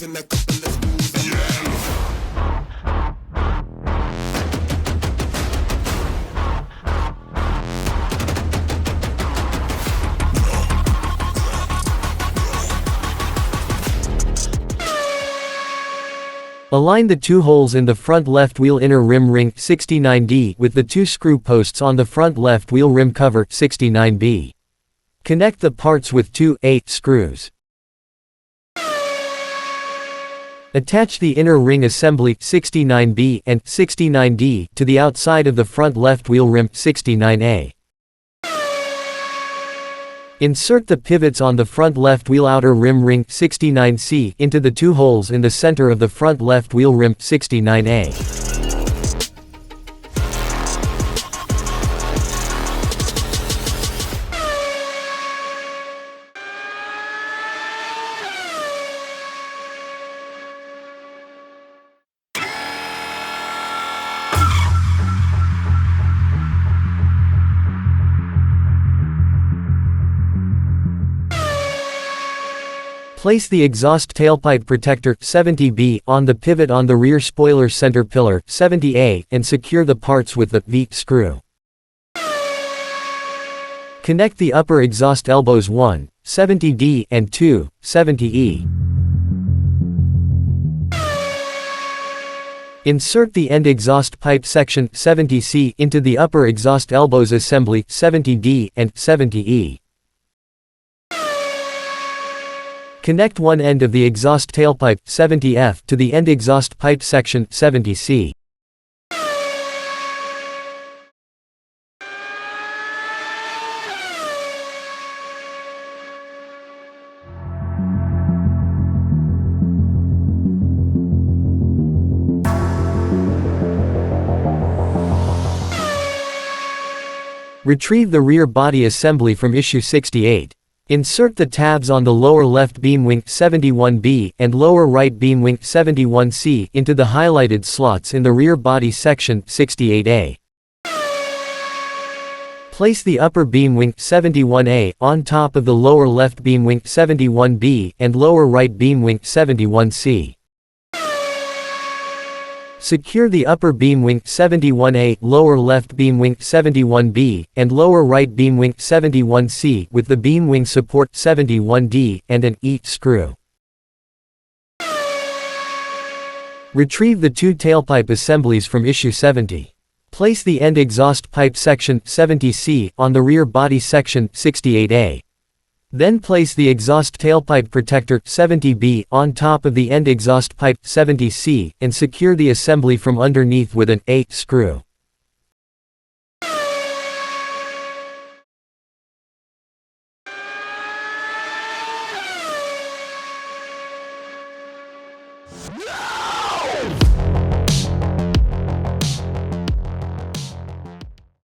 making a couple of moves and Align the two holes in the front left wheel inner rim ring 69D with the two screw posts on the front left wheel rim cover 69B. Connect the parts with two 8 screws. Attach the inner ring assembly 69B and 69D to the outside of the front left wheel rim 69A. Insert the pivots on the front left wheel outer rim ring 69C into the two holes in the center of the front left wheel rim 69A. Place the exhaust tailpipe protector 70B on the pivot on the rear spoiler center pillar 70A and secure the parts with the V screw. Connect the upper exhaust elbows 1, 70D and 2, 70E. Insert the end exhaust pipe section 70C into the upper exhaust elbows assembly 70D and 70E. Connect one end of the exhaust tailpipe 70F to the end exhaust pipe section 70C. Retrieve the rear body assembly from issue 68. Insert the tabs on the lower left beam wing 71B and lower right beam wing 71C into the highlighted slots in the rear body section 68A. Place the upper beam wing 71A on top of the lower left beam wing 71B and lower right beam wing 71C. Secure the upper beam wing 71A, lower left beam wing 71B, and lower right beam wing 71C with the beam wing support 71D and an E screw. Retrieve the two tailpipe assemblies from issue 70. Place the end exhaust pipe section 70C on the rear body section 68A. Then place the exhaust tailpipe protector 70B on top of the end exhaust pipe 70C and secure the assembly from underneath with an A screw. No!